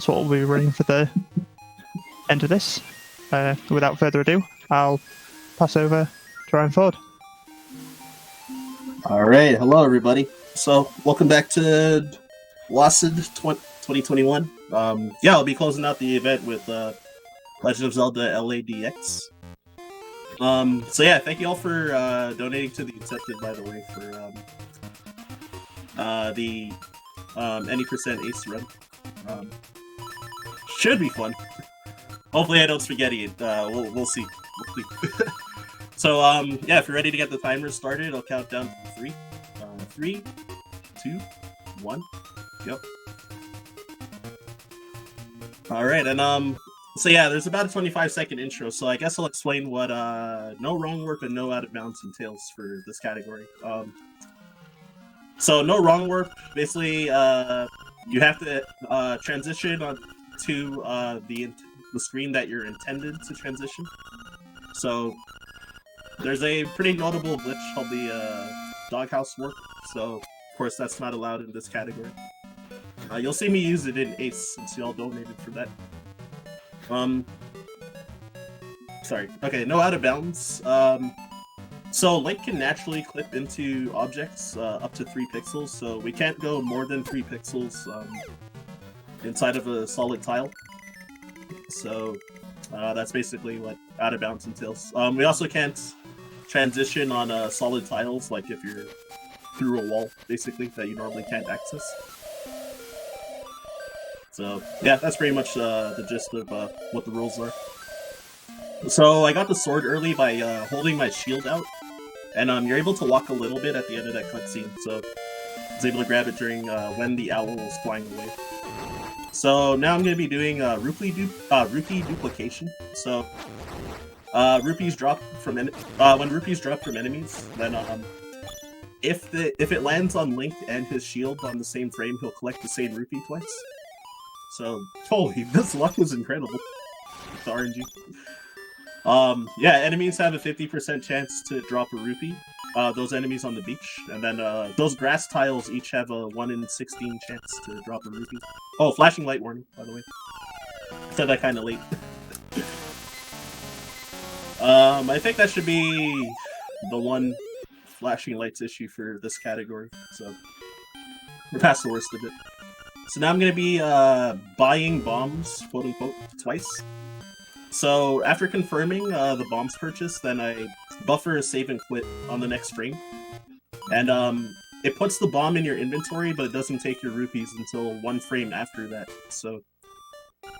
So what we'll be running for the end of this. Without further ado, I'll pass over to Ryan Ford. All right, hello everybody. So welcome back to WASD 2021. Yeah, I'll be closing out the event with Legend of Zelda LADX. So yeah, thank you all for donating to the incentive, by the way, for the any % ace run. Should be fun. Hopefully I don't spaghetti it. We'll see. So yeah, if you're ready to get the timer started, I'll count down to 3. 3, 2, 1, go. All right, and so yeah, there's about a 25-second intro. So I guess I'll explain what no wrong warp and no out of bounds entails for this category. So no wrong warp, basically, you have to transition on to the screen that you're intended to transition. So there's a pretty notable glitch called the doghouse warp. So of course that's not allowed in this category. You'll see me use it in Ace since y'all donated for that. Sorry. Okay, no out of bounds. So Link can naturally clip into objects up to 3 pixels, so we can't go more than 3 pixels inside of a solid tile. So that's basically what out of bounds entails. We also can't transition on solid tiles, like if you're through a wall, basically, that you normally can't access. So yeah, that's pretty much the gist of what the rules are. So I got the sword early by holding my shield out, and you're able to walk a little bit at the end of that cutscene, so I was able to grab it during when the owl was flying away. So now I'm going to be doing rupee duplication. So rupees drop from when rupees drop from enemies, then if it lands on Link and his shield on the same frame, he'll collect the same rupee twice. So holy, this luck was incredible. The RNG. Yeah, enemies have a 50% chance to drop a rupee. Those enemies on the beach, and then those grass tiles each have a 1 in 16 chance to drop a rupee. Oh, flashing light warning, by the way. Said that kind of late. I think that should be the one flashing lights issue for this category. So we're past the worst of it. So now I'm gonna be buying bombs, quote unquote, twice. So after confirming the bomb's purchase, then I buffer a save and quit on the next frame. And it puts the bomb in your inventory, but it doesn't take your rupees until 1 frame after that. So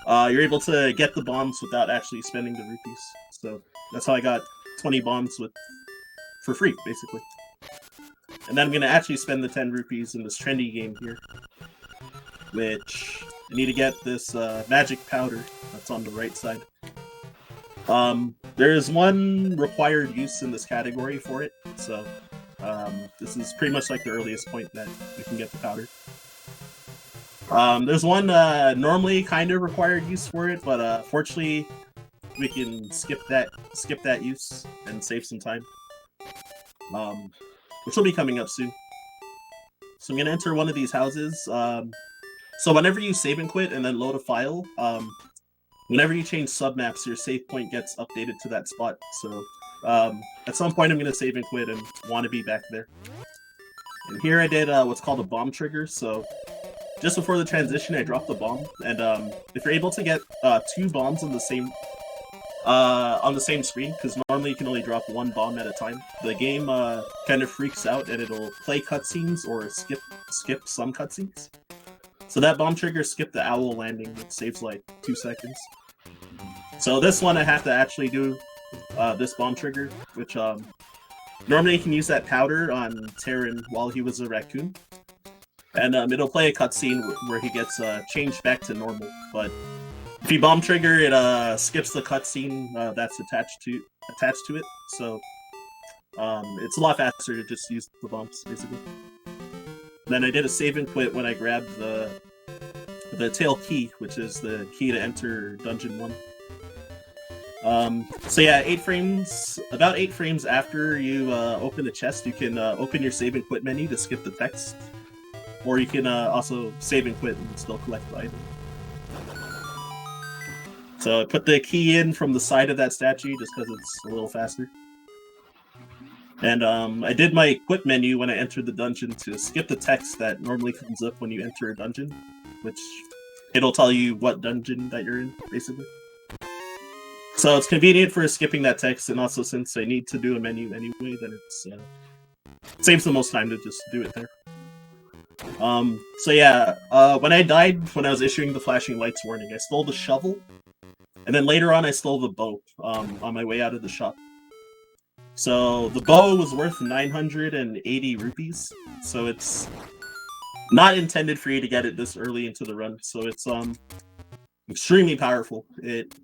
you're able to get the bombs without actually spending the rupees. So that's how I got 20 bombs for free, basically. And then I'm going to actually spend the 10 rupees in this trendy game here, which I need to get this magic powder that's on the right side. There's one required use in this category for it, so this is pretty much like the earliest point that you can get the powder. There's one normally kind of required use for it, but fortunately we can skip that use and save some time, which will be coming up soon. So I'm gonna enter one of these houses. So whenever you save and quit and then load a file, whenever you change submaps, your save point gets updated to that spot. So at some point I'm going to save and quit and want to be back there. And here I did what's called a bomb trigger. So just before the transition, I dropped the bomb. And if you're able to get 2 bombs on the same screen, because normally you can only drop 1 bomb at a time, the game kind of freaks out and it'll play cutscenes or skip some cutscenes. So that bomb trigger skipped the owl landing, which saves like 2 seconds. So this one I have to actually do this bomb trigger, which normally you can use that powder on Terran while he was a raccoon. And it'll play a cutscene where he gets changed back to normal. But if you bomb trigger, it skips the cutscene that's attached to it. So it's a lot faster to just use the bombs, basically. Then I did a save and quit when I grabbed the tail key, which is the key to enter Dungeon 1. So yeah, about 8 frames after you open the chest, you can open your save and quit menu to skip the text. Or you can also save and quit and still collect the item. So I put the key in from the side of that statue just because it's a little faster. And I did my equip menu when I entered the dungeon to skip the text that normally comes up when you enter a dungeon, which it'll tell you what dungeon that you're in, basically. So it's convenient for skipping that text, and also since I need to do a menu anyway, then it saves the most time to just do it there. So yeah, when I died, when I was issuing the flashing lights warning, I stole the shovel, and then later on I stole the bow on my way out of the shop. So the bow was worth 980 rupees, so it's not intended for you to get it this early into the run, so it's extremely powerful. It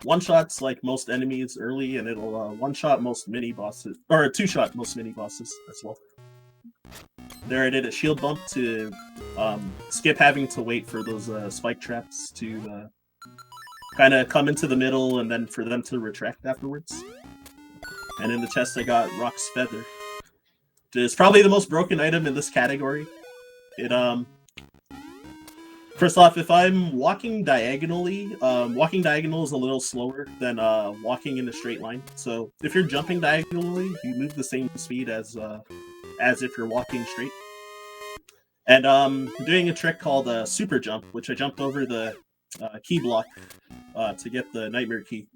one-shots like most enemies early, and it'll one-shot most mini-bosses, or two-shot most mini-bosses as well. There I did a shield bump to skip having to wait for those spike traps to kind of come into the middle and then for them to retract afterwards. And in the chest I got Rox Feather. It's probably the most broken item in this category. It first off, if I'm walking diagonally, walking diagonal is a little slower than walking in a straight line. So if you're jumping diagonally, you move the same speed as if you're walking straight. And doing a trick called super jump, which I jumped over the key block to get the nightmare key.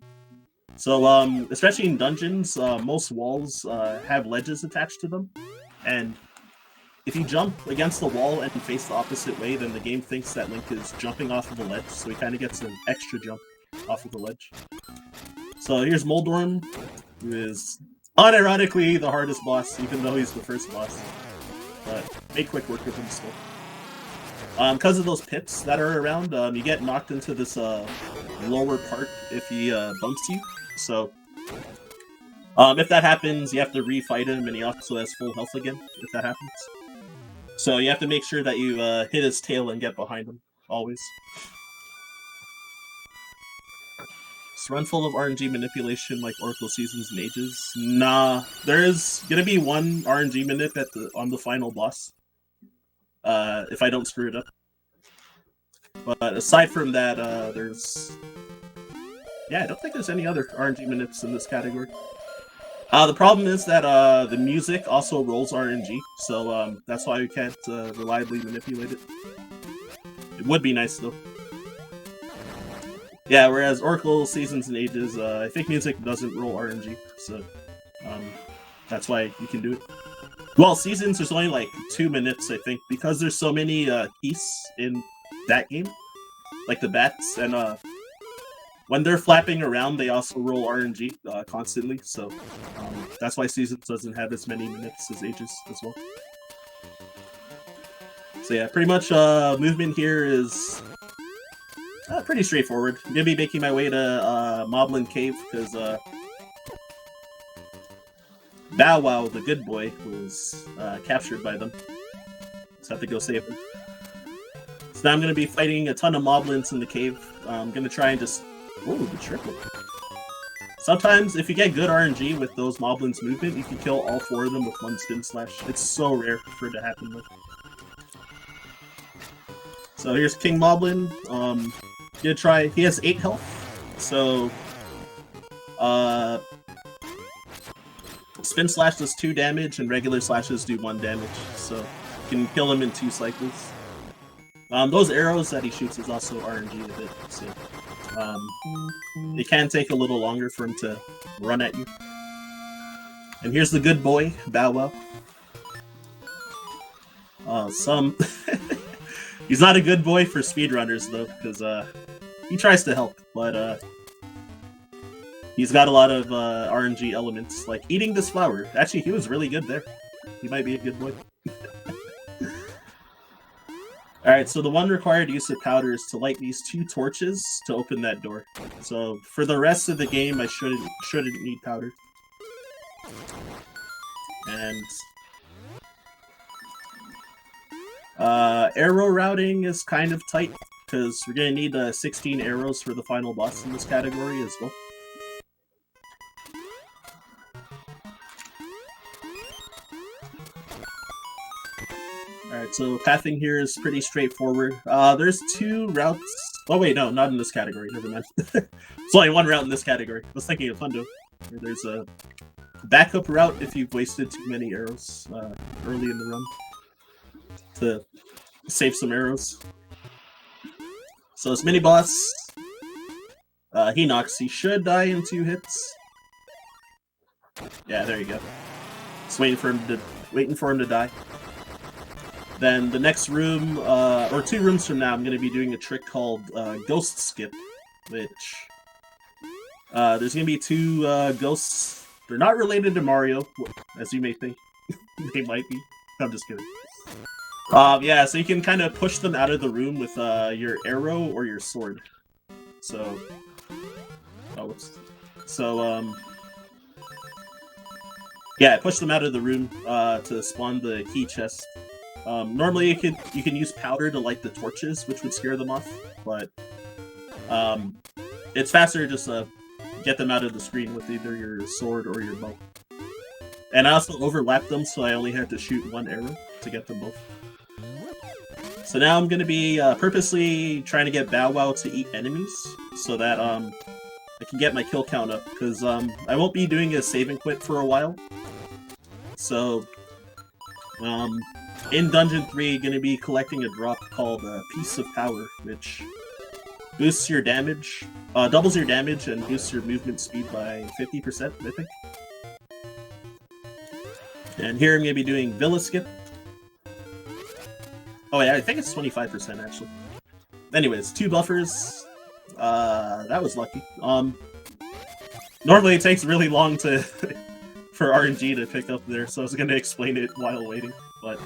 So especially in dungeons, most walls have ledges attached to them, and if you jump against the wall and face the opposite way, then the game thinks that Link is jumping off of the ledge, so he kind of gets an extra jump off of the ledge. So here's Maublin, who is unironically the hardest boss, even though he's the first boss. But make quick work with him still. Because of those pits that are around, you get knocked into this lower part if he bumps you. So if that happens, you have to refight him, and he also has full health again if that happens. So you have to make sure that you hit his tail and get behind him, always. This run full of RNG manipulation like Oracle Seasons and Ages? Nah, there is gonna be one RNG manip on the final boss. If I don't screw it up. But aside from that, there's... Yeah, I don't think there's any other RNG manips in this category. The problem is that the music also rolls RNG, so that's why we can't reliably manipulate it. It would be nice, though. Yeah, whereas Oracle Seasons and Ages, I think music doesn't roll RNG, so that's why you can do it. Well, Seasons, there's only like 2 minutes, I think, because there's so many keys in that game, like the bats, and when they're flapping around, they also roll RNG constantly, so that's why Seasons doesn't have as many minutes as Ages as well. So yeah, pretty much movement here is pretty straightforward. I'm gonna be making my way to Moblin Cave, because Bow Wow, the good boy, was captured by them. Just have to go save him. So now I'm going to be fighting a ton of Moblins in the cave. I'm going to try and just... Ooh, the triple. Sometimes, if you get good RNG with those Moblins' movement, you can kill all 4 of them with 1 spin slash. It's so rare for it to happen with. So here's King Moblin. Gonna try... He has 8 health, so... Spin slash does 2 damage, and regular slashes do 1 damage, so you can kill him in 2 cycles. Those arrows that he shoots is also RNG a bit, so it can take a little longer for him to run at you. And here's the good boy, Bow Wow. He's not a good boy for speedrunners, though, because he tries to help, but he's got a lot of RNG elements, like eating this flower. Actually, he was really good there. He might be a good boy. Alright, so the one required use of powder is to light these 2 torches to open that door. So for the rest of the game, I shouldn't need powder. And arrow routing is kind of tight, because we're going to need 16 arrows for the final boss in this category as well. Alright, so pathing here is pretty straightforward. There's 2 routes Oh wait, no, not in this category. Never mind. There's only one route in this category. I was thinking of Hundo. There's a backup route if you've wasted too many arrows early in the run to save some arrows. So this mini boss, he knocks. He should die in 2 hits. Yeah, there you go. Just waiting for him to die. Then the next room, or 2 rooms from now, I'm going to be doing a trick called Ghost Skip, which there's going to be 2 ghosts. They're not related to Mario, as you may think. They might be. I'm just kidding. Yeah, so you can kind of push them out of the room with your arrow or your sword. So, yeah, push them out of the room to spawn the key chest. Normally you can use powder to light the torches, which would scare them off, but it's faster to just get them out of the screen with either your sword or your bow. And I also overlapped them, so I only had to shoot 1 arrow to get them both. So now I'm going to be purposely trying to get Bow Wow to eat enemies, so that I can get my kill count up, because I won't be doing a save and quit for a while. So, in Dungeon 3, going to be collecting a drop called Piece of Power, which boosts your damage, doubles your damage, and boosts your movement speed by 50%, I think. And here I'm going to be doing Villa Skip. Oh yeah, I think it's 25% actually. Anyways, 2 buffers. That was lucky. Normally it takes really long to for RNG to pick up there, so I was going to explain it while waiting. But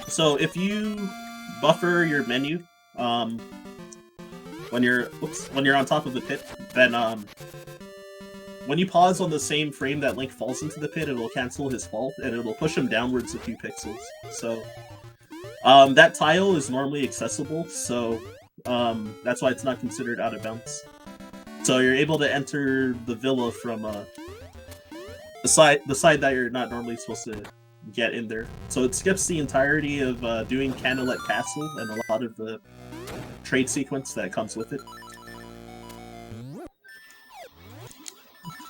so if you buffer your menu when you're on top of the pit, then when you pause on the same frame that Link falls into the pit, it'll cancel his fall, and it'll push him downwards a few pixels. So, that tile is normally accessible, so that's why it's not considered out of bounds. So you're able to enter the villa from the side that you're not normally supposed to get in there. So it skips the entirety of doing Candlelit Castle and a lot of the trade sequence that comes with it.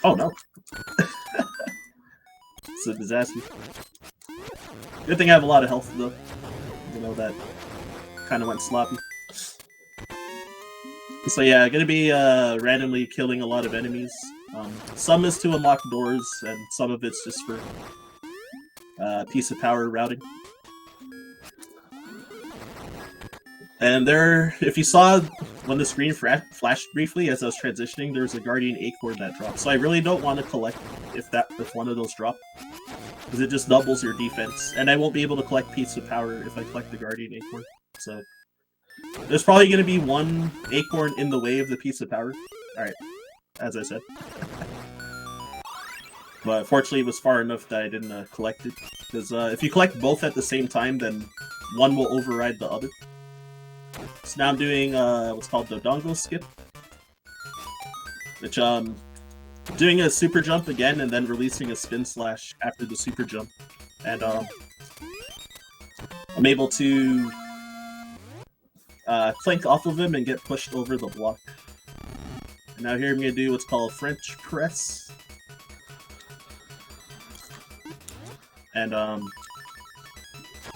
Oh no. It's a disaster. Good thing I have a lot of health though. You know, that kind of went sloppy. So yeah, gonna be randomly killing a lot of enemies. Some is to unlock doors, and some of it's just for piece of power routing. And there, if you saw when the screen flashed briefly as I was transitioning, there was a Guardian Acorn that dropped. So I really don't want to collect if one of those drop, because it just doubles your defense, and I won't be able to collect Piece of Power if I collect the Guardian Acorn. So there's probably going to be 1 Acorn in the way of the Piece of Power. Alright, as I said. But fortunately it was far enough that I didn't collect it, because if you collect both at the same time, then one will override the other. So now I'm doing what's called the Dongle Skip, which doing a super jump again and then releasing a spin slash after the super jump, and I'm able to clink off of him and get pushed over the block. And now here I'm gonna do what's called French press, and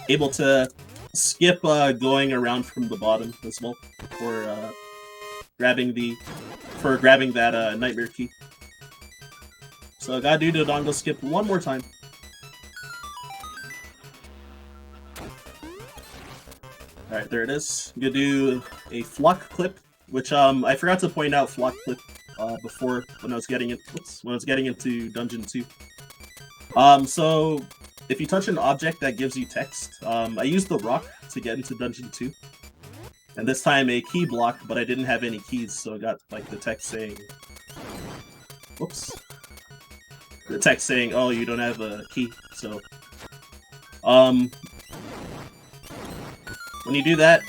able to skip going around from the bottom as well for grabbing that nightmare key. So I gotta do the Dongle Skip 1 more time. Alright, there it is. I'm gonna do a flock clip, which I forgot to point out flock clip before when I was getting into Dungeon 2. So if you touch an object that gives you text, I used the rock to get into Dungeon 2. And this time a key block, but I didn't have any keys, so I got like the text saying, whoops. The text saying, oh, you don't have a key. So when you do that,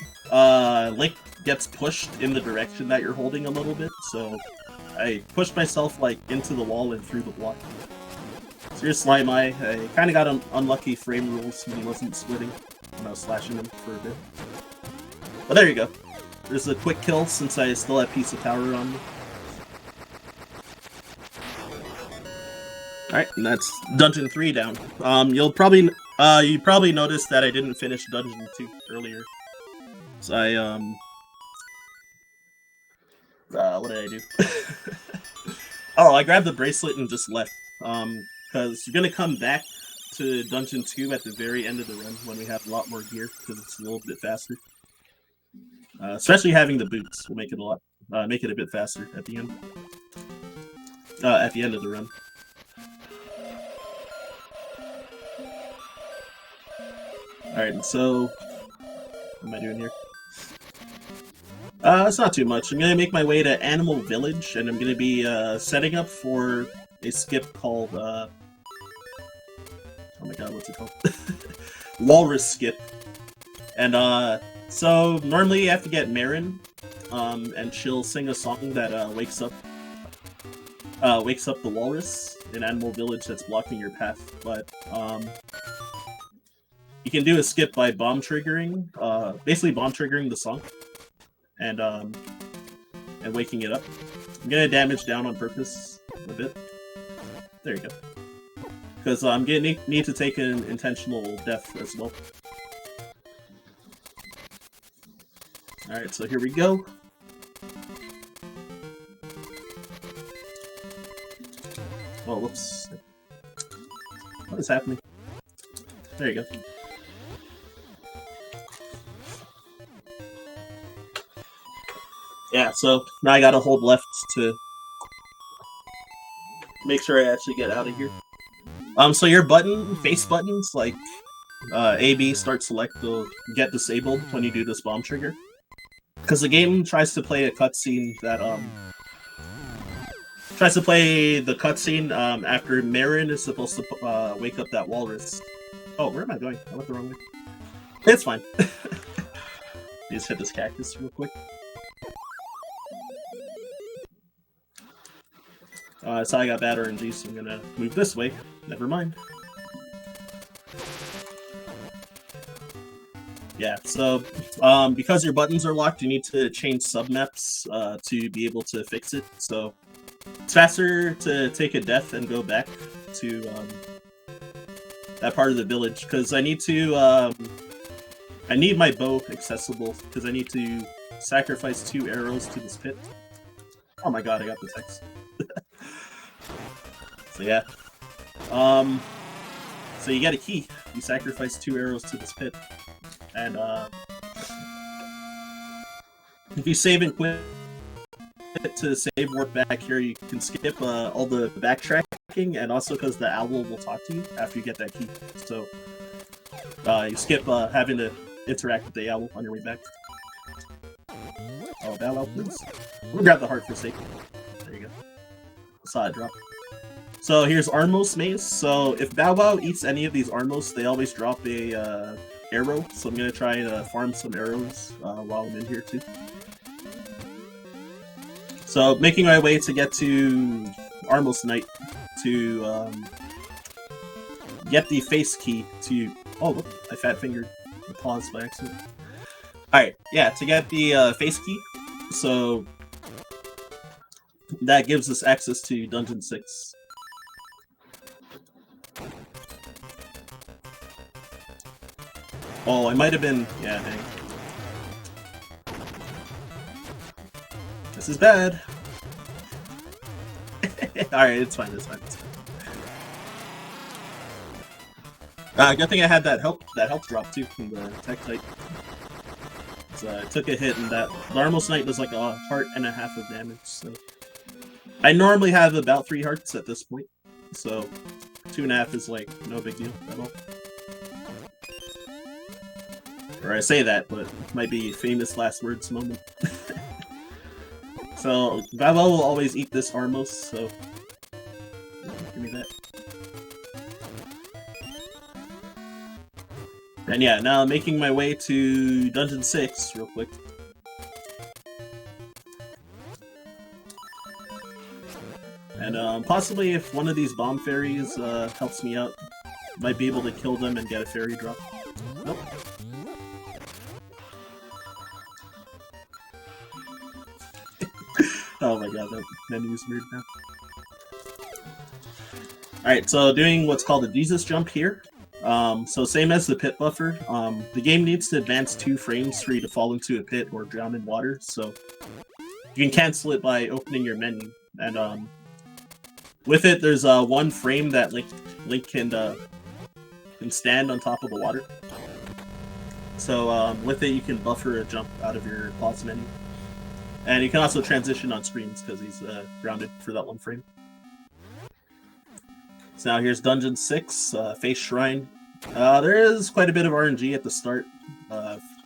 Link gets pushed in the direction that you're holding a little bit, so I pushed myself like into the wall and through the block. So here's Slime Eye. I kind of got unlucky frame rules when he wasn't splitting when I was slashing him for a bit. But there you go. There's a quick kill since I still have Piece of Power on me. Alright, and that's Dungeon 3 down. You probably noticed that I didn't finish Dungeon 2 earlier. So what did I do? Oh, I grabbed the bracelet and just left. Because you're gonna come back to Dungeon 2 at the very end of the run when we have a lot more gear, because it's a little bit faster. Especially having the boots will make it a bit faster at the end. At the end of the run. Alright, so what am I doing here? It's not too much. I'm gonna make my way to Animal Village, and I'm gonna be setting up for a skip called oh my god, what's it called? Walrus Skip. And so normally you have to get Marin, and she'll sing a song that wakes up the walrus in Animal Village that's blocking your path. But you can do a skip by basically bomb triggering the song, and waking it up. I'm gonna damage down on purpose a bit. There you go. Because I'm gonna need to take an intentional death as well. Alright, so here we go. Oh, whoops. What is happening? There you go. Yeah, so now I gotta hold left to make sure I actually get out of here. So your face buttons, like A, B, start, select, will get disabled when you do this bomb trigger. Because the game tries to play a cutscene that, after Marin is supposed to wake up that walrus. Oh, where am I going? I went the wrong way. It's fine. Just hit this cactus real quick. So I got bad RNG, so I'm gonna move this way. Never mind. Yeah, so because your buttons are locked, you need to change submaps to be able to fix it. So it's faster to take a death and go back to that part of the village, because I need my bow accessible, because I need to sacrifice 2 arrows to this pit. Oh my god, I got the text. So yeah. So you get a key. You sacrifice 2 arrows to this pit. And if you save and quit to save warp back here, you can skip all the backtracking, and also because the owl will talk to you after you get that key. So you skip having to interact with the owl on your way back. Oh, Bow Wow, please. We'll grab the heart for sake. There you go. Saw it drop. So here's Armos Maze. So if Bow Wow eats any of these Armos, they always drop a arrow. So I'm gonna try to farm some arrows while I'm in here too. So making my way to get to Armos Knight to get the face key to. Oh look, I fat fingered the pause by accident. Alright, yeah, to get the face key. So that gives us access to Dungeon 6. Oh, I might have been... yeah, dang. This is bad. Alright, it's fine, it's fine, it's fine. Good thing I had that health drop too from the Tektite. So I took a hit, and that Armos Knight does like a heart and a half of damage, so... I normally have about 3 hearts at this point, so 2.5 is like no big deal at all. Or I say that, but it might be famous last words moment. So Bow Wow will always eat this Armos, so give me that. And yeah, now I'm making my way to Dungeon 6 real quick. And possibly if one of these bomb fairies helps me out, might be able to kill them and get a fairy drop. Nope. Oh my god, that menu's weird now. Alright, so doing what's called a Jesus jump here. So same as the pit buffer, the game needs to advance 2 frames for you to fall into a pit or drown in water, so you can cancel it by opening your menu. And with it, there's 1 frame that Link can stand on top of the water. So with it, you can buffer a jump out of your pause menu. And you can also transition on screens because he's grounded for that 1 frame. So now here's Dungeon 6, Face Shrine. There is quite a bit of RNG at the start.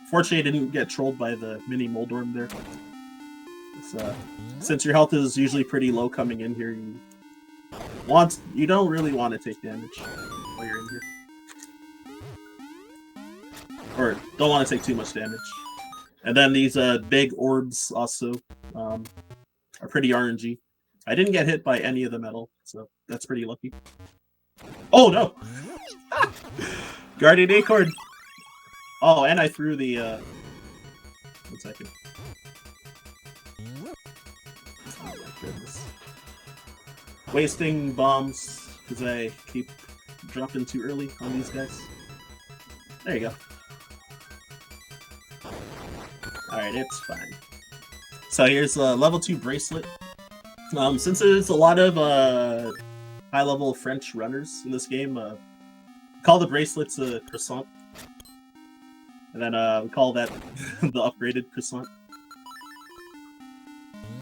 Fortunately, I didn't get trolled by the mini Moldorm there. Since your health is usually pretty low coming in here, you don't really want to take damage while you're in here. Or don't want to take too much damage. And then these big orbs also are pretty RNG. I didn't get hit by any of them at all, so that's pretty lucky. Oh no! Guardian Acorn! Oh, and I threw the... 1 second. Oh my goodness. Wasting bombs, because I keep dropping too early on these guys. There you go. Alright, it's fine. So here's a level 2 bracelet. Since there's a lot of high-level French runners in this game, call the bracelets a croissant. And then we call that the upgraded croissant.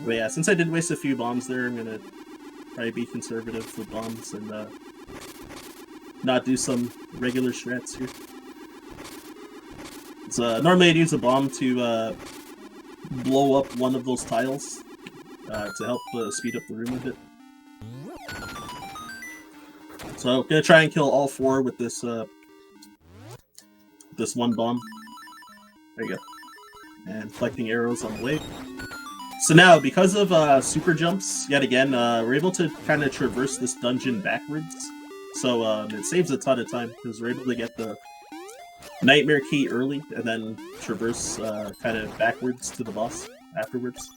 But yeah, since I did waste a few bombs there, I'm gonna probably be conservative with bombs and not do some regular strats here. So normally I'd use a bomb to blow up one of those tiles to help speed up the room a bit. So I'm gonna try and kill all 4 with this this 1 bomb. There you go. And collecting arrows on the way. So now, because of super jumps, yet again, we're able to kind of traverse this dungeon backwards. So it saves a ton of time, because we're able to get the Nightmare Key early, and then traverse kind of backwards to the boss afterwards.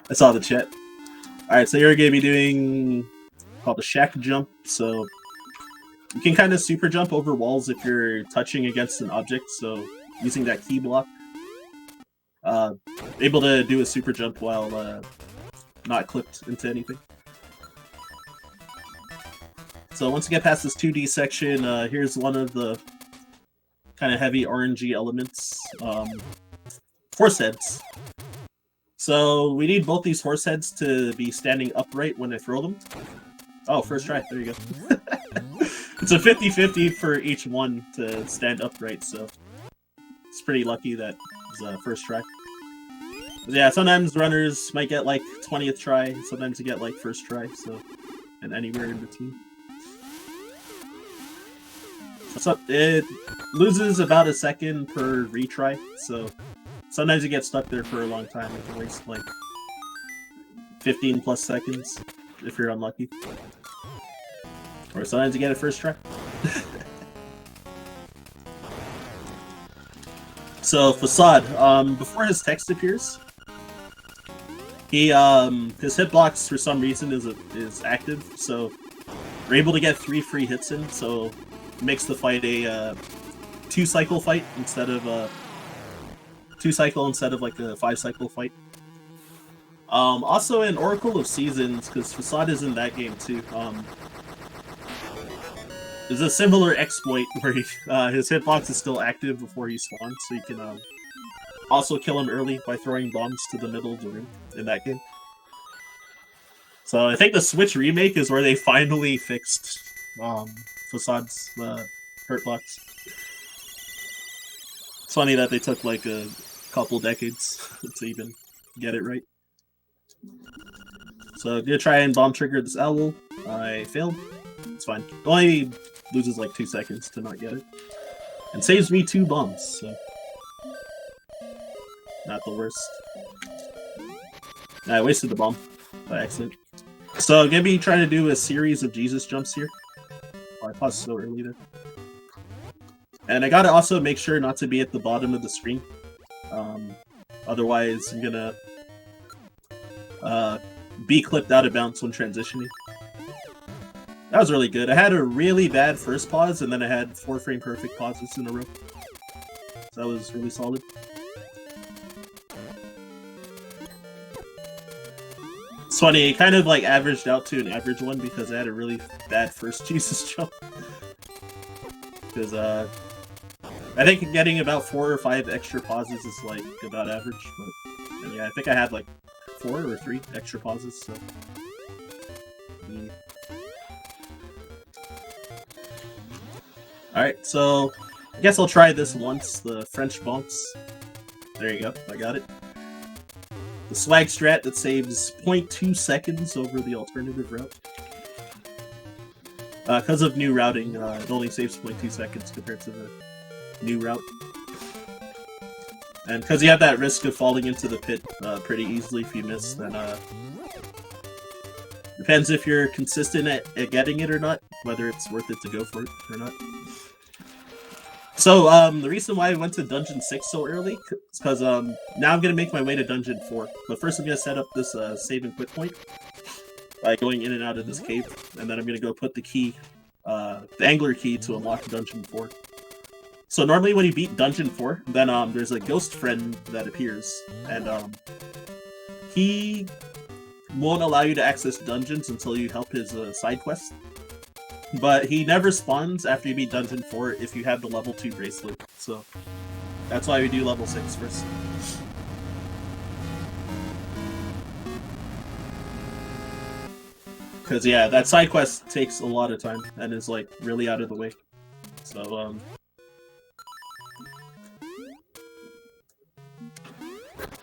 I saw the chat. Alright, so you're going to be doing called a shack jump, so you can kind of super jump over walls if you're touching against an object, so using that key block. Able to do a super jump while not clipped into anything. So once you get past this 2D section, here's one of the kind of heavy RNG elements. Horse heads. So we need both these horse heads to be standing upright when I throw them. Oh, first try. There you go. It's a 50-50 for each one to stand upright, so it's pretty lucky that it's first try. But yeah, sometimes runners might get like 20th try, sometimes you get like first try, so, and anywhere in between. So it loses about a second per retry, so sometimes you get stuck there for a long time. You can waste like 15 plus seconds if you're unlucky. Or sometimes you get it first try. So Facade, before his text appears, he his hitbox for some reason is active, so we're able to get 3 free hits in, so it makes the fight a 2-cycle fight instead of a 2-cycle instead of like a 5-cycle fight. Also in Oracle of Seasons, because Facade is in that game too. There's a similar exploit where his hitbox is still active before he spawns, so you can also kill him early by throwing bombs to the middle of the room in that game. So I think the Switch remake is where they finally fixed Facade's hurtbox. It's funny that they took like a couple decades to even get it right. So I'm gonna try and bomb trigger this owl. I failed. It's fine. Only loses like 2 seconds to not get it. And saves me 2 bombs, so not the worst. I wasted the bomb by accident. So I'm gonna be trying to do a series of Jesus jumps here. Oh, I paused so early there. And I gotta also make sure not to be at the bottom of the screen. Otherwise, I'm gonna be clipped out of bounds when transitioning. That was really good. I had a really bad first pause, and then I had 4 frame perfect pauses in a row. So that was really solid. It's funny, it kind of like averaged out to an average one because I had a really bad first Jesus jump. Because I think getting about 4 or 5 extra pauses is like about average. But yeah, I think I had like 4 or 3 extra pauses. So. Yeah. Alright, so I guess I'll try this once, the French bonks. There you go, I got it. The swag strat that saves 0.2 seconds over the alternative route. Because of new routing, it only saves 0.2 seconds compared to the new route. And because you have that risk of falling into the pit pretty easily if you miss, then depends if you're consistent at getting it or not, whether it's worth it to go for it or not. So, the reason why I went to Dungeon 6 so early is because now I'm going to make my way to Dungeon 4. But first I'm going to set up this save and quit point by going in and out of this cave, and then I'm going to go put the key, the angler key to unlock Dungeon 4. So normally when you beat Dungeon 4, then there's a ghost friend that appears, and he won't allow you to access dungeons until you help his side quest. But he never spawns after you beat Dungeon 4 if you have the level 2 bracelet. So that's why we do level 6 first. Because yeah, that side quest takes a lot of time and is like really out of the way. So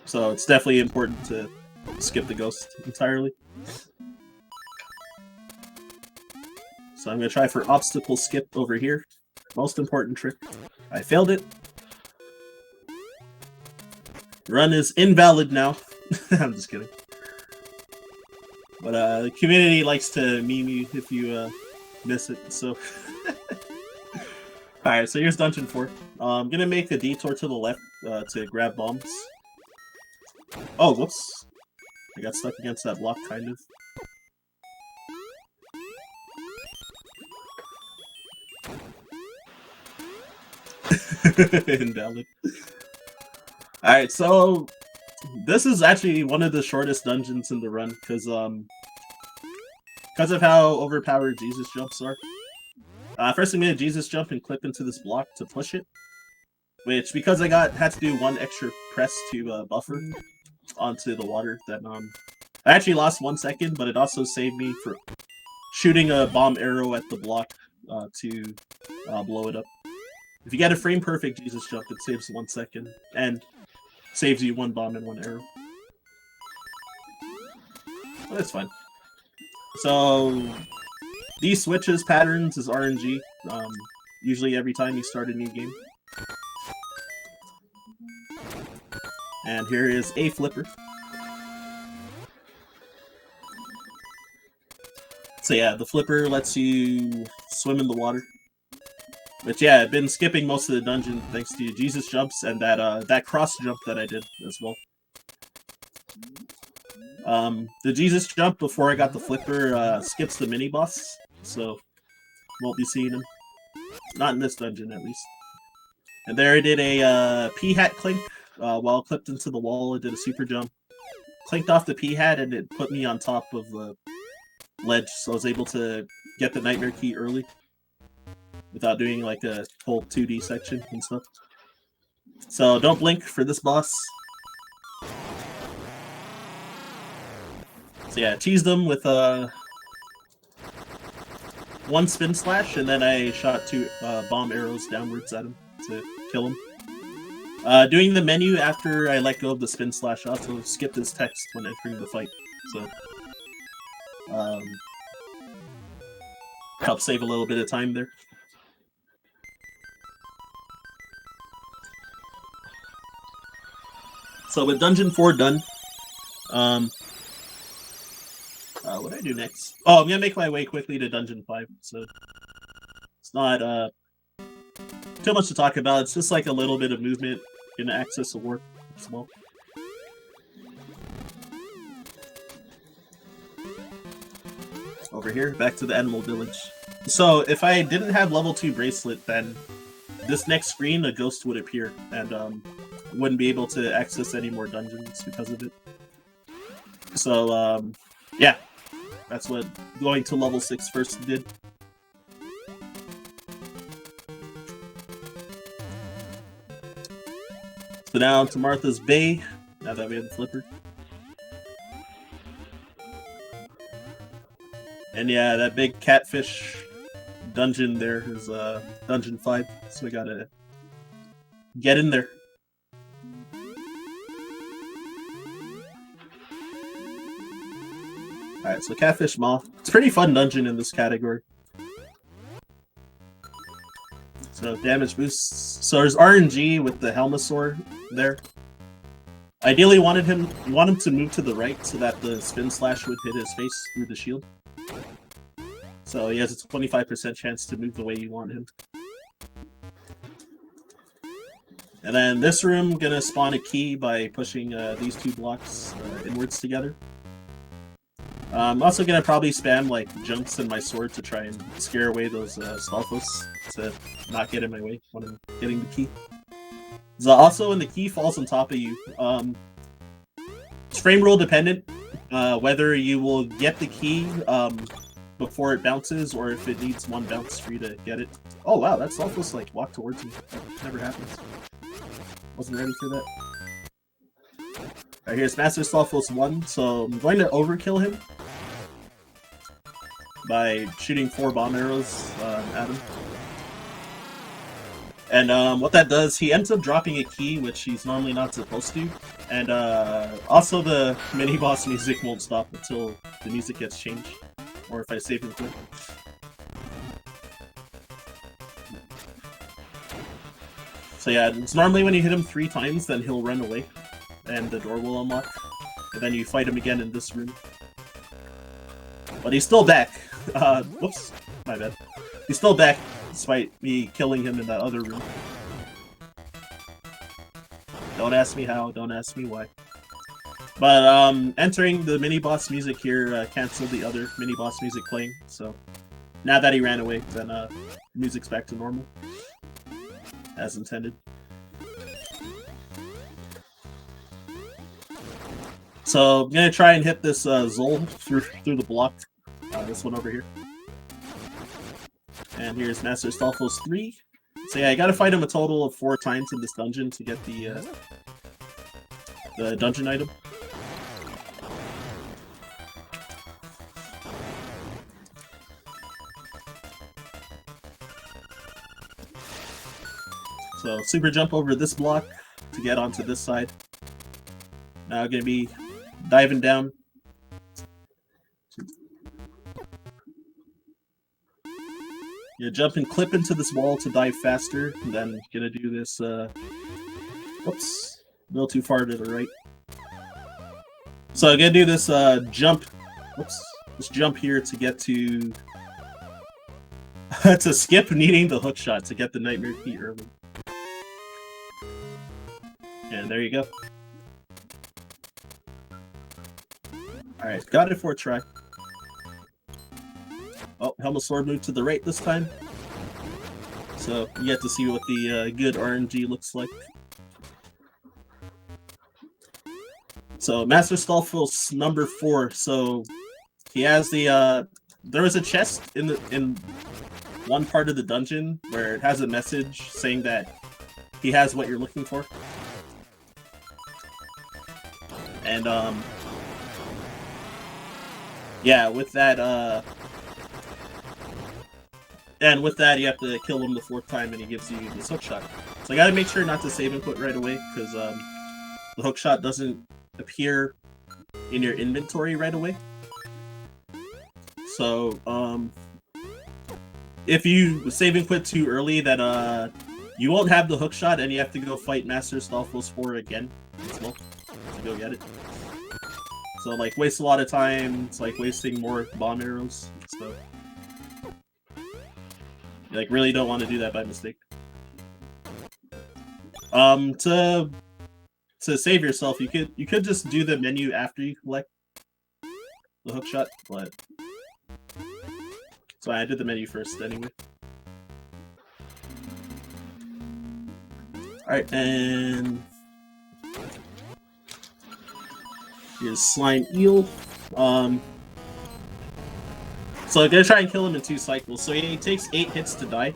so it's definitely important to skip the ghost entirely. So I'm going to try for obstacle skip over here. Most important trick. I failed it. Run is invalid now. I'm just kidding. But the community likes to meme you if you miss it, so... Alright, so here's Dungeon 4. I'm going to make a detour to the left to grab bombs. Oh, whoops. I got stuck against that block, kind of. Invalid. Alright, so this is actually one of the shortest dungeons in the run because of how overpowered Jesus jumps are. First I'm gonna Jesus jump and clip into this block to push it, which because I had to do 1 extra press to buffer onto the water, then I actually lost 1 second, but it also saved me for shooting a bomb arrow at the block to blow it up. If you get a frame perfect Jesus jump, it saves 1 second, and saves you 1 bomb and 1 arrow. But that's fine. So, these switches patterns is RNG, usually every time you start a new game. And here is a flipper. So yeah, the flipper lets you swim in the water. But yeah, I've been skipping most of the dungeon thanks to Jesus jumps and that cross jump that I did as well. The Jesus jump before I got the flipper skips the mini boss, so won't be seeing him. Not in this dungeon, at least. And there I did a P-hat clink while clipped into the wall. I did a super jump, clinked off the P-hat, and it put me on top of the ledge, so I was able to get the nightmare key early without doing like a whole 2D section and stuff. So don't blink for this boss. So yeah, teased them with 1 spin slash, and then I shot 2 bomb arrows downwards at him to kill him. Doing the menu after I let go of the spin slash also skipped his text when entering the fight, so helped save a little bit of time there. So with Dungeon 4 done, what do I do next? Oh, I'm gonna make my way quickly to Dungeon 5, so it's not too much to talk about. It's just like a little bit of movement in access to warp as well. Over here, back to the animal village. So if I didn't have level 2 bracelet, then this next screen, a ghost would appear, and wouldn't be able to access any more dungeons because of it. So yeah, that's what going to level 6 first did. So now to Martha's Bay, now that we have the flipper. And yeah, that big Catfish Dungeon there is Dungeon 5, so we gotta get in there. Alright, so Catfish Moth. It's a pretty fun dungeon in this category. So damage boosts. So there's RNG with the Helmosaur there. Ideally want him to move to the right so that the spin slash would hit his face through the shield. So he has a 25% chance to move the way you want him. And then this room, gonna spawn a key by pushing these 2 blocks inwards together. I'm also gonna probably spam like jumps in my sword to try and scare away those Stalfos to not get in my way when I'm getting the key. So also when the key falls on top of you, it's frame rule dependent whether you will get the key before it bounces, or if it needs 1 bounce for you to get it. Oh wow, that's almost like walk towards me. That never happens. Wasn't ready for that. Alright, here's Master Stalfos 1, so I'm going to overkill him by shooting 4 bomb arrows at him. And what that does, he ends up dropping a key, which he's normally not supposed to. And also the mini-boss music won't stop until the music gets changed. Or if I save him quick. So yeah, it's normally when you hit him 3 times, then he'll run away. And the door will unlock. And then you fight him again in this room. But he's still back. Whoops. My bad. He's still back, despite me killing him in that other room. Don't ask me how, don't ask me why. But entering the mini-boss music here canceled the other mini-boss music playing, so now that he ran away, then music's back to normal. As intended. So I'm gonna try and hit this Zol through the block. This one over here. And here's Master Stalfos 3. So yeah, I gotta fight him a total of 4 times in this dungeon to get the dungeon item. So super jump over this block to get onto this side. Now I'm gonna be diving down. You jump and clip into this wall to dive faster, and then gonna do this, whoops, a little too far to the right. So I'm gonna do this jump, whoops, this jump here to get to, to skip needing the hook shot to get the Nightmare Key early. And there you go. Alright, got it for a try. Oh, Helmosaur moved to the right this time. So you get to see what the good RNG looks like. So Master Stalfos number 4. So he has the there was a chest in one part of the dungeon where it has a message saying that he has what you're looking for. And yeah, with that you have to kill him the 4th time and he gives you this hook shot. So I gotta make sure not to save input right away, because the hook shot doesn't appear in your inventory right away. So if you save input too early, then you won't have the hook shot and you have to go fight Master Stalfos 4 again as well to go get it. So like waste a lot of time, it's like wasting more bomb arrows and stuff. You like really don't want to do that by mistake. To save yourself, you could just do the menu after you collect the hookshot, but so I did the menu first anyway. Alright, and here's Slime Eel. So I'm gonna try and kill him in 2 cycles. So he takes 8 hits to die,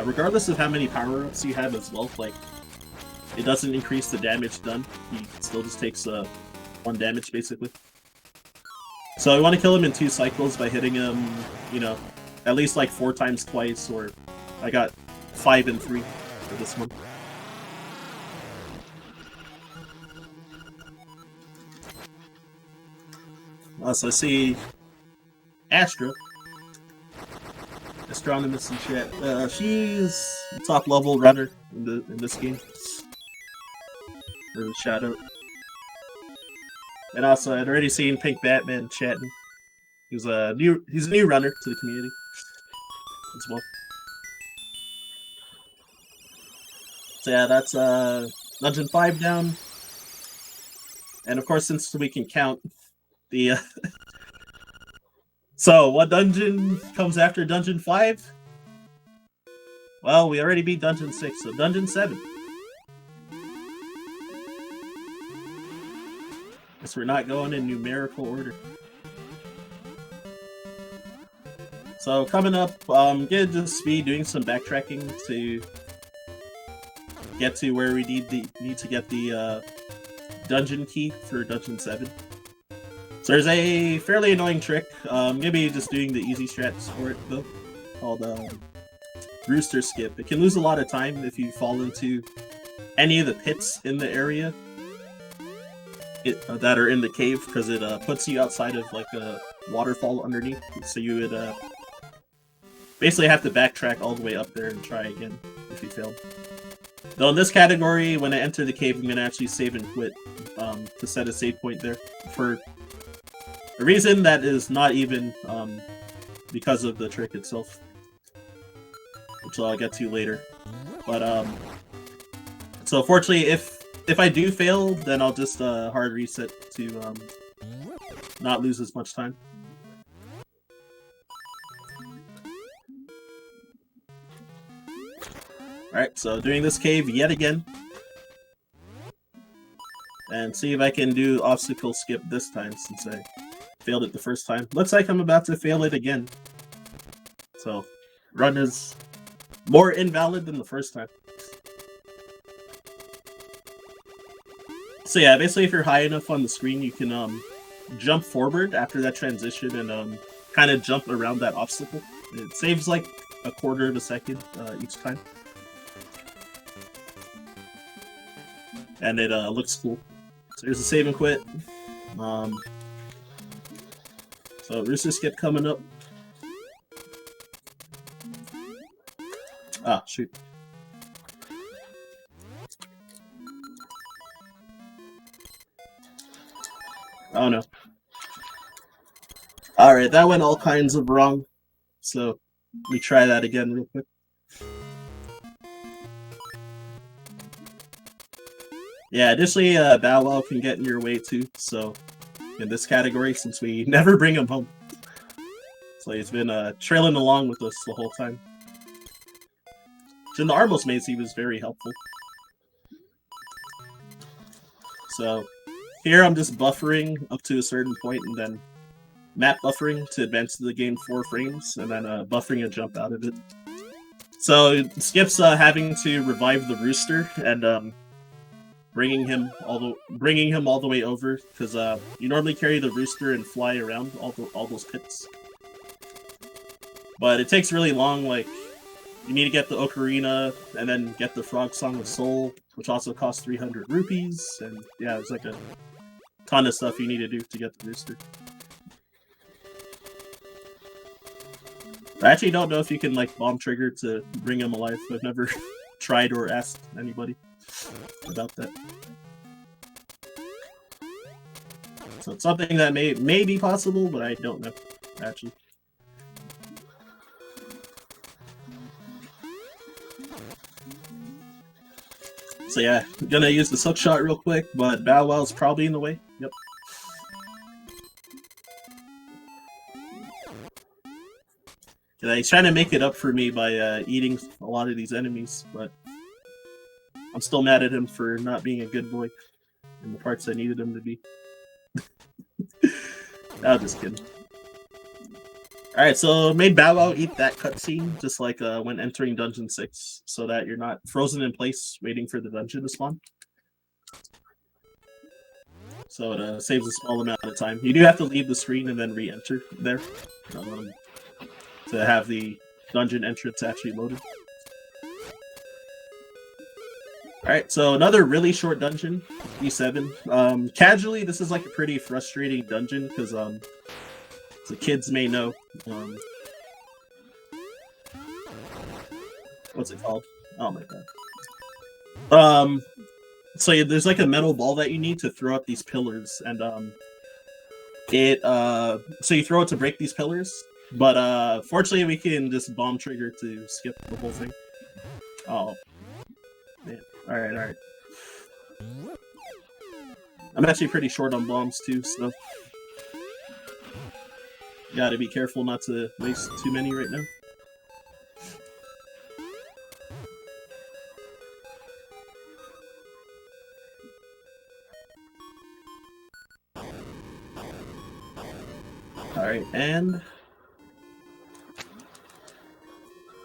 regardless of how many power-ups you have as well. Like, it doesn't increase the damage done. He still just takes 1 damage, basically. So I want to kill him in 2 cycles by hitting him, you know, at least like 4 times twice, or I got 5 and 3 for this one. So I see Astra. Astronomist in chat. She's a top level runner in this game. Or the Shadow. And also, I'd already seen Pink Batman chatting. He's a new runner to the community as well. So yeah, that's Dungeon 5 down. And of course, since we can count the so what dungeon comes after Dungeon 5? Well, we already beat Dungeon 6, so Dungeon 7. Guess we're not going in numerical order. So coming up, I'm gonna just be doing some backtracking to get to where we need to get the dungeon key for Dungeon 7. So there's a fairly annoying trick. I'm gonna be just doing the easy strats for it though, called Rooster Skip. It can lose a lot of time if you fall into any of the pits in the area that are in the cave, because it puts you outside of like a waterfall underneath. So you would basically have to backtrack all the way up there and try again if you fail. Though in this category, when I enter the cave, I'm gonna actually save and quit to set a save point there for a reason that is not even because of the trick itself, which I'll get to later. But so fortunately, if I do fail, then I'll just hard reset to not lose as much time. Alright, so doing this cave yet again. And see if I can do obstacle skip this time, since I failed it the first time. Looks like I'm about to fail it again. So, run is more invalid than the first time. So yeah, basically if you're high enough on the screen, you can jump forward after that transition and kind of jump around that obstacle. It saves like a quarter of a second each time. And it looks cool. So here's a save and quit. So Rooster Skip coming up. Ah, shoot. Oh no. Alright, that went all kinds of wrong. So let me try that again real quick. Yeah, additionally, Bow Wow can get in your way too, so in this category, since we never bring him home. So he's been trailing along with us the whole time. In the Arbos maze, he was very helpful. So here I'm just buffering up to a certain point and then map buffering to advance the game 4 frames, and then buffering a jump out of it. So Skip's having to revive the rooster and bringing him all the way over, because you normally carry the rooster and fly around all those pits. But it takes really long. Like, you need to get the ocarina and then get the Frog Song of Soul, which also costs 300 rupees. And yeah, there's like a ton of stuff you need to do to get the rooster. I actually don't know if you can like bomb trigger to bring him alive. I've never tried or asked anybody about that. So it's something that may be possible, but I don't know, actually. So yeah, I'm gonna use the hook shot real quick, but Bow Wow's probably in the way. Yep. Yeah, he's trying to make it up for me by eating a lot of these enemies, but I'm still mad at him for not being a good boy in the parts I needed him to be. I'm just kidding. Alright, so made Bow Wow eat that cutscene, just like when entering Dungeon 6, so that you're not frozen in place waiting for the dungeon to spawn. So it saves a small amount of time. You do have to leave the screen and then re-enter there to have the dungeon entrance actually loaded. Alright, so another really short dungeon, E7. Casually, this is like a pretty frustrating dungeon, because the kids may know. What's it called? Oh my god. So there's like a metal ball that you need to throw up these pillars, and so you throw it to break these pillars, but fortunately we can just bomb trigger to skip the whole thing. Oh man. Alright. I'm actually pretty short on bombs too, so gotta be careful not to waste too many right now. Alright, and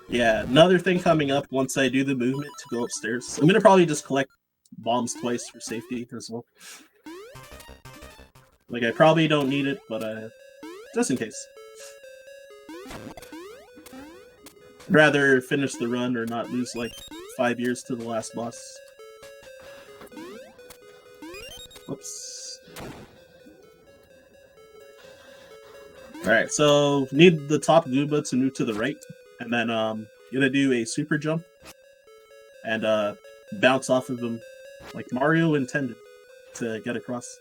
yeah, another thing coming up once I do the movement to go upstairs. I'm gonna probably just collect bombs twice for safety as well. Like, I probably don't need it, but just in case. I'd rather finish the run or not lose like 5 years to the last boss. Whoops. Alright, so need the top Goomba to move to the right, and then gonna do a super jump and bounce off of him like Mario intended to get across.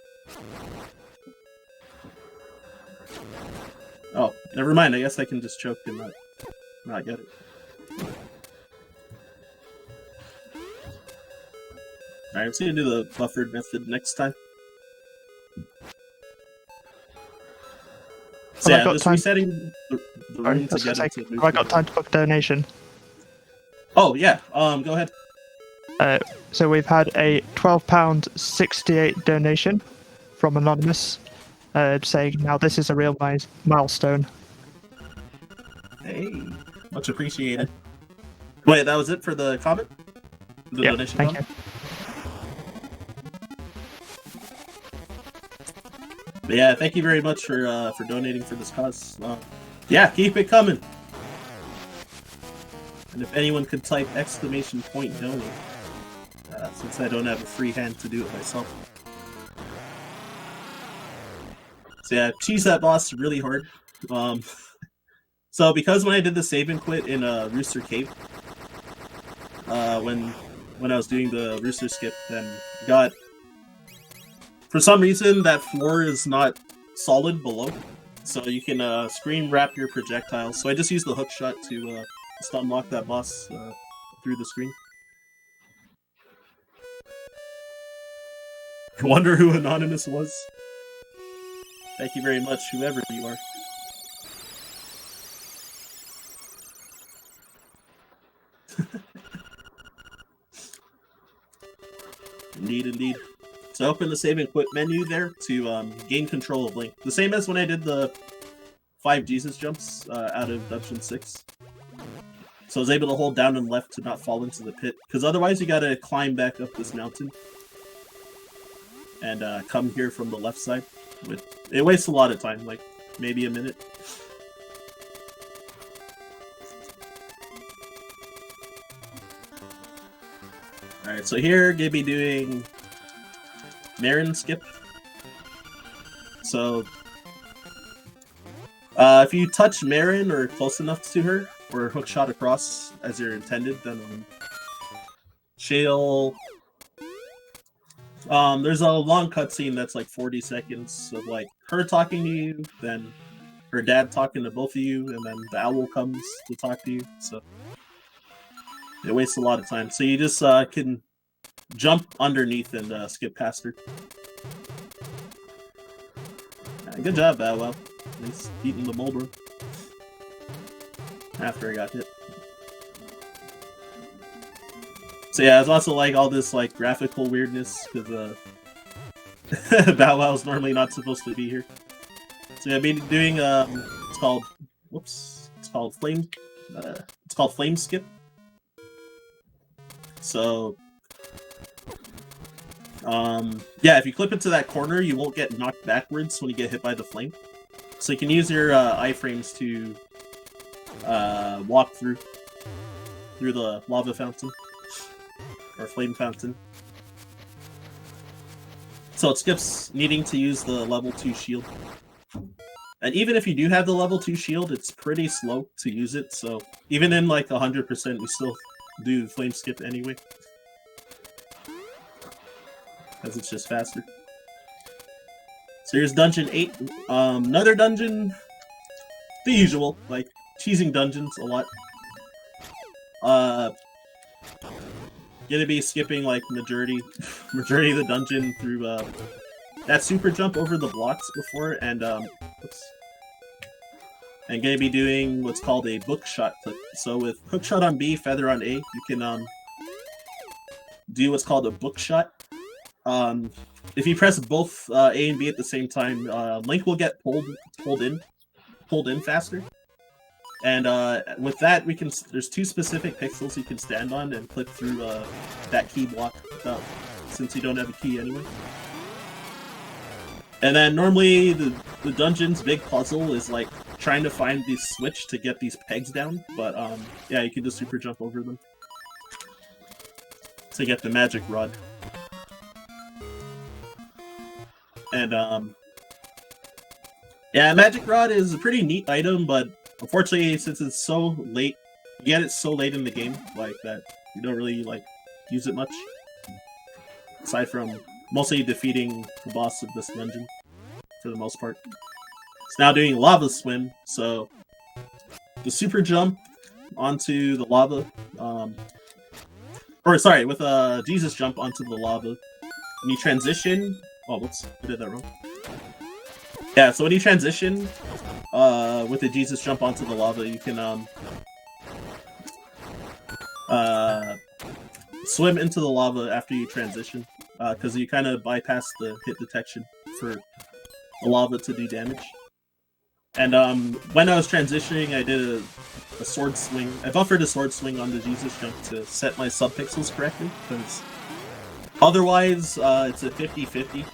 Oh, never mind. I guess I can just choke and not get it. Alright, I'm just gonna do the buffered method next time. So yeah, just resetting the room to get it to move. Have I got time to book a donation? Oh yeah, go ahead. So we've had a £12.68 donation from Anonymous, saying now this is a real milestone. Hey, much appreciated. Wait, that was it for the comment? The donation thank comment? you. But yeah, thank you very much for donating for this cause. Yeah, keep it coming. And if anyone could type !donate, since I don't have a free hand to do it myself. So yeah, cheese that boss really hard. So because when I did the save and quit in Rooster Cave, when I was doing the Rooster Skip, then got, for some reason that floor is not solid below, so you can screen wrap your projectiles. So I just used the hook shot to just unlock that boss through the screen. I wonder who Anonymous was. Thank you very much, whoever you are. Indeed. So open the save and quit menu there to gain control of Link. The same as when I did the 5 Jesus jumps out of Dungeon 6. So I was able to hold down and left to not fall into the pit, because otherwise you gotta climb back up this mountain and come here from the left side. It wastes a lot of time, like maybe a minute. Alright, so here gonna be doing Marin Skip. So if you touch Marin or close enough to her, or hook shot across as you're intended, then she'll there's a long cutscene that's like 40 seconds of like her talking to you, then her dad talking to both of you, and then the owl comes to talk to you. So it wastes a lot of time. So you just can jump underneath and skip past her. Good job, Bow Wow. Nice beating the Moblin. After I got hit. So yeah, it's also like all this like graphical weirdness because Bow Wow's normally not supposed to be here. So yeah, I've been doing it's called Flame Skip. So yeah, if you clip into that corner, you won't get knocked backwards when you get hit by the flame. So you can use your iframes to walk through the lava fountain or flame fountain. So it skips needing to use the level 2 shield. And even if you do have the level 2 shield, it's pretty slow to use it. So even in like 100%, we still do flame skip anyway. Because it's just faster. So here's dungeon 8. Another dungeon, the usual, like cheesing dungeons a lot. Gonna be skipping like majority of the dungeon through that super jump over the blocks before, and and gonna be doing what's called a book shot clip. So with hook shot on B, feather on A, you can do what's called a book shot. If you press both A and B at the same time, Link will get pulled in faster. And with that, there's 2 specific pixels you can stand on and clip through that key block since you don't have a key anyway. And then normally the dungeon's big puzzle is like trying to find the switch to get these pegs down, but yeah, you can just super jump over them to get the magic rod. And yeah, magic rod is a pretty neat item, but unfortunately, since it's so late, you get it so late in the game, like that you don't really like use it much. Aside from mostly defeating the boss of this dungeon, for the most part. It's now doing lava swim, so the super jump onto the lava, or sorry, with a Jesus jump onto the lava. When you transition, oh, whoops, I did that wrong. Yeah, so when you transition with the Jesus jump onto the lava, you can swim into the lava after you transition, because you kind of bypass the hit detection for the lava to do damage. And when I was transitioning, I did a sword swing. I buffered a sword swing on the Jesus jump to set my subpixels correctly, because otherwise it's a 50-50.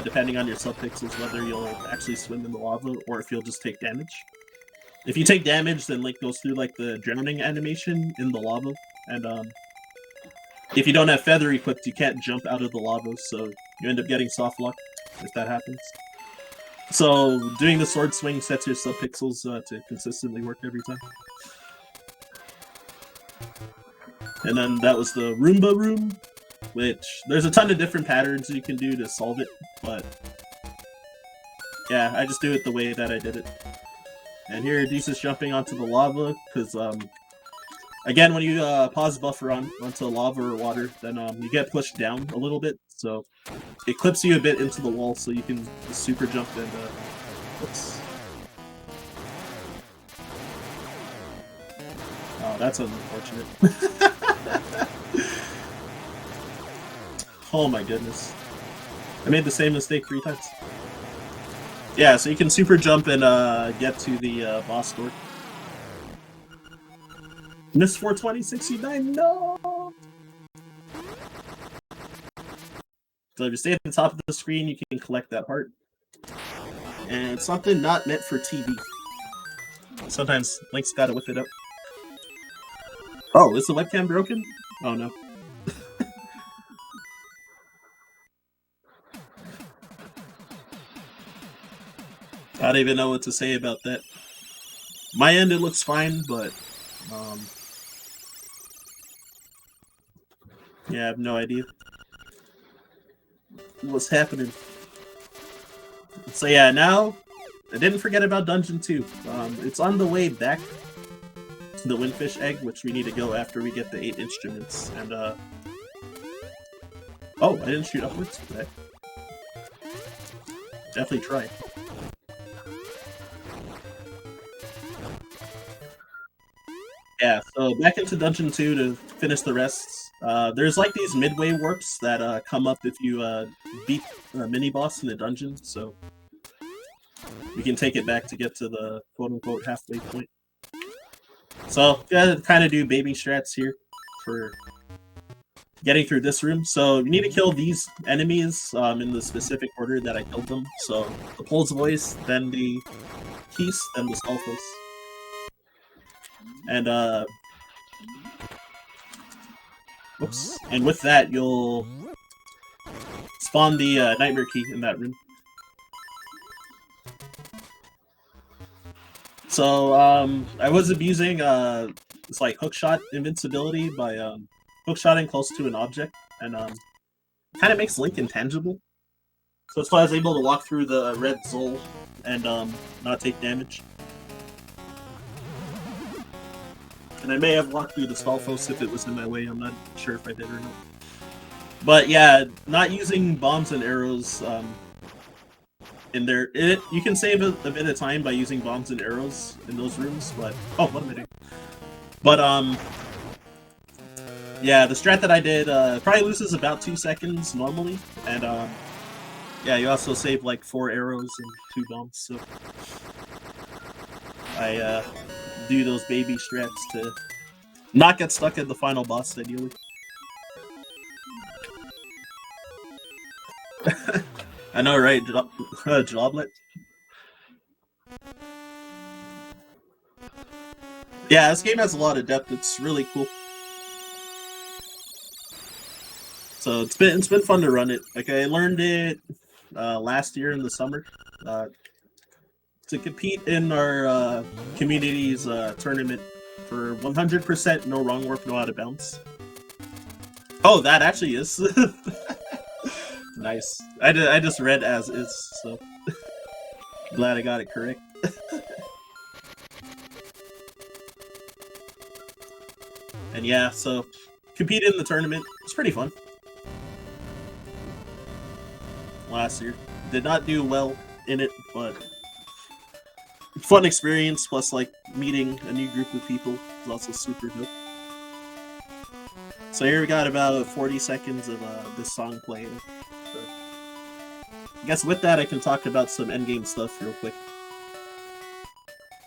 Depending on your subpixels, whether you'll actually swim in the lava or if you'll just take damage. If you take damage, then Link goes through like the drowning animation in the lava, and if you don't have feather equipped, you can't jump out of the lava, so you end up getting soft lock if that happens. So doing the sword swing sets your subpixels to consistently work every time. And then that was the Roomba room, which there's a ton of different patterns you can do to solve it, but yeah, I just do it the way that I did it. And here, Jesus jumping onto the lava, because again, when you pause buffer onto lava or water, then you get pushed down a little bit, so it clips you a bit into the wall, so you can super jump and oops. Oh, that's unfortunate. Oh my goodness. I made the same mistake 3 times. Yeah, so you can super jump and get to the boss door. Miss 42069, no! So if you stay at the top of the screen, you can collect that heart. And it's something not meant for TV. Sometimes Link's gotta whip it up. Oh, is the webcam broken? Oh no. I don't even know what to say about that. My end, it looks fine, but yeah, I have no idea what's happening. So yeah, now I didn't forget about Dungeon 2. It's on the way back to the Windfish Egg, which we need to go after we get the 8 instruments. And Oh, I didn't shoot upwards? Okay. Definitely try. Yeah, so back into Dungeon 2 to finish the rest. There's like these midway warps that come up if you beat a mini-boss in the dungeon, so we can take it back to get to the quote-unquote halfway point. So, gotta kind of do baby strats here for getting through this room. So, you need to kill these enemies in the specific order that I killed them. So, the Pole's Voice, then the Keys, then the Skullface. And, oops. And with that, you'll spawn the Nightmare Key in that room. So, I was abusing this like hookshot invincibility by hookshotting close to an object, and kind of makes Link intangible. So that's why I was able to walk through the red Zol and not take damage. And I may have walked through the Skullface if it was in my way. I'm not sure if I did or not. But yeah, not using bombs and arrows in there. You can save a bit of time by using bombs and arrows in those rooms, but... Oh, what am I doing? But, yeah, the strat that I did probably loses about 2 seconds normally, and, yeah, you also save, like, 4 arrows and 2 bombs, so... I, do those baby strats to not get stuck at the final boss, ideally. I know, right? Joblet. Yeah, this game has a lot of depth. It's really cool. So it's been fun to run it. Like I learned it last year in the summer to compete in our community's tournament for 100% no wrong warp, no out of bounds. Oh, that actually is. Nice. I just read as is, so glad I got it correct. And yeah, so competed in the tournament. It's pretty fun. Last year. Did not do well in it, but fun experience, plus like meeting a new group of people is also super good. So here we got about 40 seconds of this song playing. So I guess with that I can talk about some endgame stuff real quick.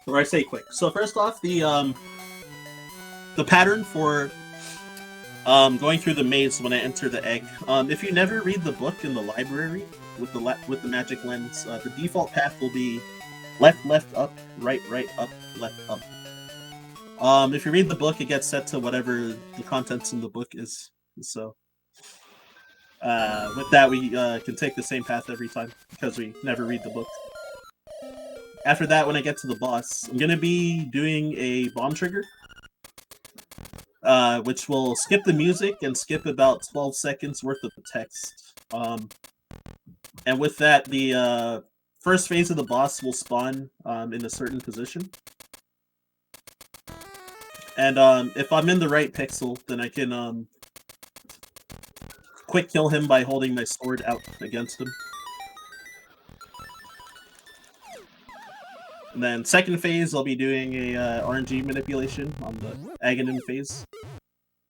Or I say quick. So first off, the pattern for going through the maze when I enter the egg. If you never read the book in the library with the magic lens, the default path will be left, left, up, right, right, up, left, up. If you read the book, it gets set to whatever the contents in the book is. So with that, we can take the same path every time because we never read the book. After that, when I get to the boss, I'm gonna be doing a bomb trigger. Which will skip the music and skip about 12 seconds worth of text. And with that, the first phase of the boss will spawn in a certain position. And if I'm in the right pixel, then I can quick kill him by holding my sword out against him. And then second phase, I'll be doing a RNG manipulation on the Aghanim phase.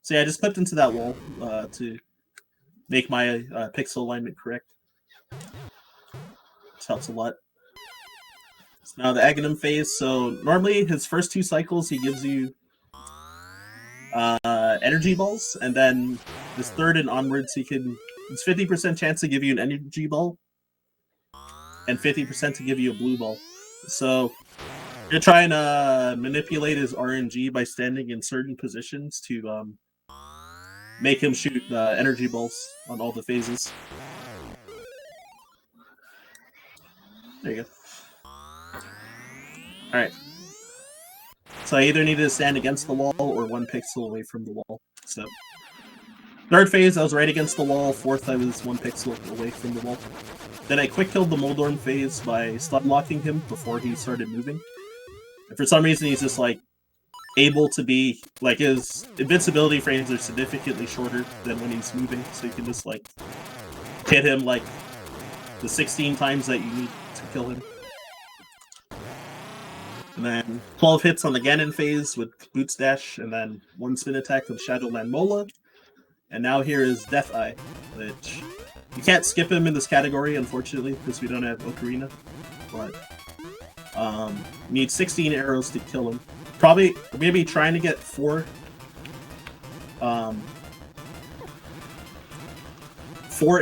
So yeah, I just clipped into that wall to make my pixel alignment correct. This helps a lot. So now the Aghanim phase, so normally his first 2 cycles he gives you energy balls, and then this third and onwards he can... It's 50% chance to give you an energy ball, and 50% to give you a blue ball. So you're trying to manipulate his RNG by standing in certain positions to make him shoot energy balls on all the phases. There you go. Alright. So I either needed to stand against the wall or 1 pixel away from the wall. So third phase, I was right against the wall. Fourth, I was 1 pixel away from the wall. Then I quick killed the Moldorm phase by stun locking him before he started moving. And for some reason, he's just like able to be like his invincibility frames are significantly shorter than when he's moving, so you can just like hit him like the 16 times that you need to kill him. And then 12 hits on the Ganon phase with Boots Dash, and then 1 spin attack with Shadowland Mola. And now here is Death Eye, which you can't skip him in this category, unfortunately, because we don't have Ocarina. But need 16 arrows to kill him. Probably maybe trying to get 4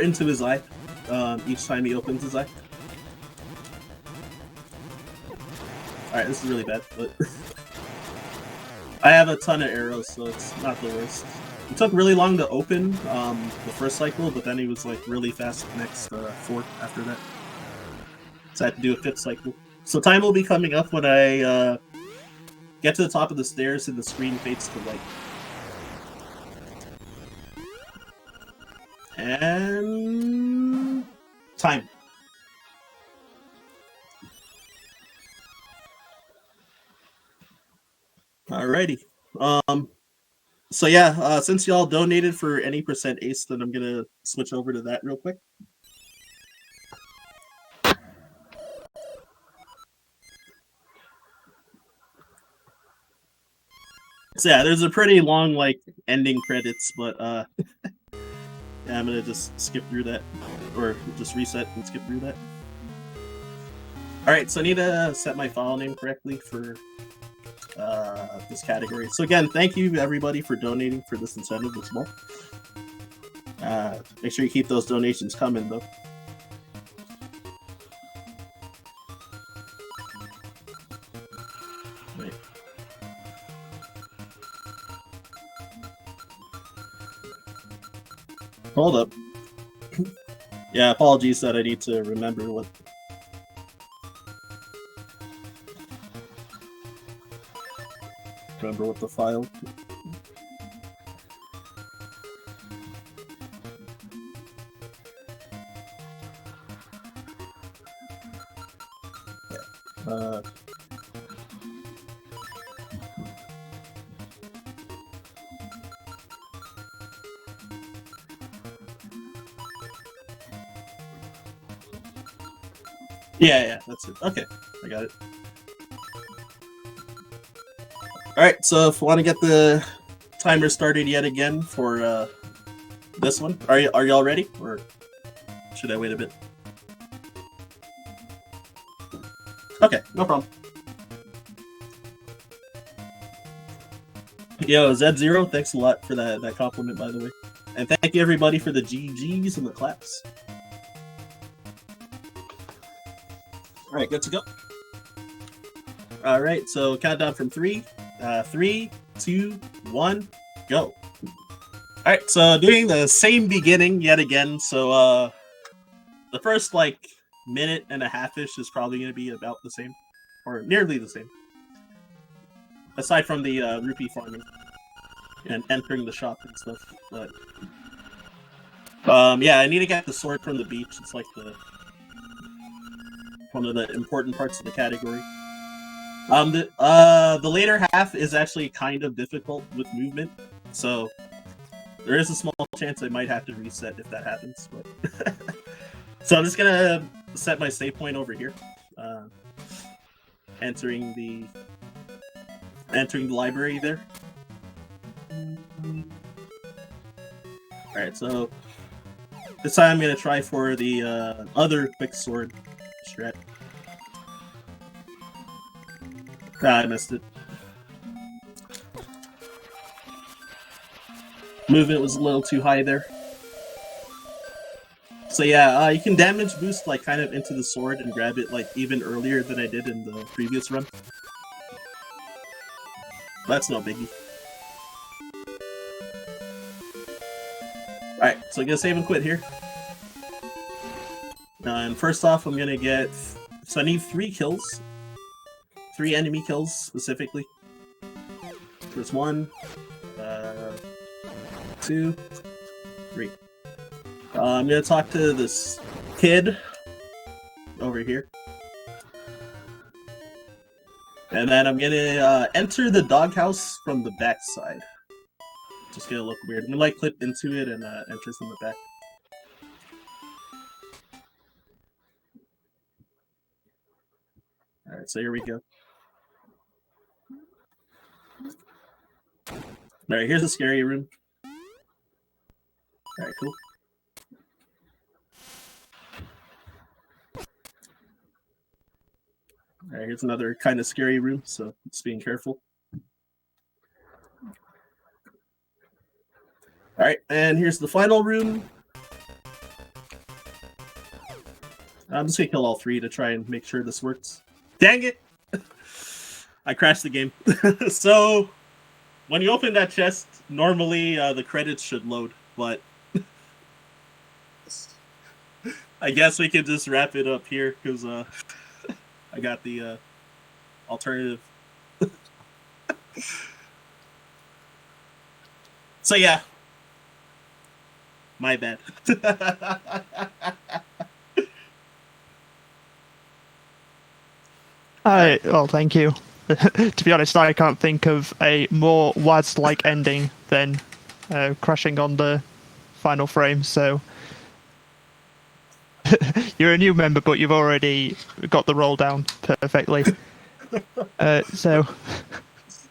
into his eye each time he opens his eye. Alright, this is really bad, but I have a ton of arrows, so it's not the worst. It took really long to open the first cycle, but then he was like really fast the next 4 after that. So I had to do a 5th cycle. So time will be coming up when I get to the top of the stairs and the screen fades to white. And time. Alrighty. So yeah, since y'all donated for any percent ace, then I'm gonna switch over to that real quick. So yeah, there's a pretty long like ending credits, but yeah, I'm gonna just skip through that, or just reset and skip through that. Alright, so I need to set my file name correctly for this category. So again, thank you everybody for donating for this incentive as well. Make sure you keep those donations coming though. Wait. Hold up. Yeah, apologies that I need to remember what. Remember what the file. Yeah, that's it. Okay, I got it. Alright, so if you want to get the timer started yet again for this one, are y'all ready? Or should I wait a bit? Okay, no problem. Yo, Z0, thanks a lot for that compliment, by the way. And thank you everybody for the GGs and the claps. Alright, good to go. Alright, so countdown from 3. 3, 2, 1, go. Alright, so doing the same beginning yet again. So the first like minute and a half-ish is probably going to be about the same, or nearly the same. Aside from the rupee farming and entering the shop and stuff. But yeah, I need to get the sword from the beach. It's like one of the important parts of the category. The later half is actually kind of difficult with movement, so there is a small chance I might have to reset if that happens. But so I'm just gonna set my save point over here, entering the library there. All right, so this time I'm gonna try for the other quick sword strat. Ah, I missed it. Movement was a little too high there. So yeah, you can damage boost like kind of into the sword and grab it like even earlier than I did in the previous run. That's no biggie. Alright, so I'm gonna save and quit here. And first off, I'm gonna get... So I need 3 kills. 3 enemy kills, specifically. There's 1, 2, 3. I'm gonna talk to this kid over here. And then I'm gonna enter the doghouse from the back side. Just gonna look weird. I'm gonna like clip into it and enter from the back. Alright, so here we go. Alright, here's the scary room. Alright, cool. Alright, here's another kind of scary room, so just being careful. Alright, and here's the final room. I'm just gonna kill all three to try and make sure this works. Dang it! I crashed the game. So, when you open that chest, normally the credits should load, but I guess we can just wrap it up here, because I got the alternative. So yeah. My bad. Well, thank you. To be honest, I can't think of a more WASD-like ending than crashing on the final frame, so you're a new member, but you've already got the roll down perfectly. So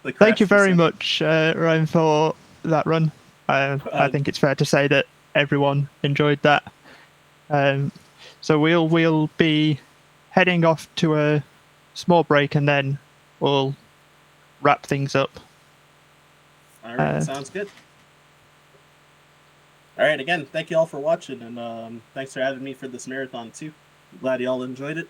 thank you very much, Ryan, for that run. I think it's fair to say that everyone enjoyed that. So we'll be heading off to a small break, and then we'll wrap things up. All right, sounds good. All right, again, thank you all for watching, and thanks for having me for this marathon too. Glad you all enjoyed it.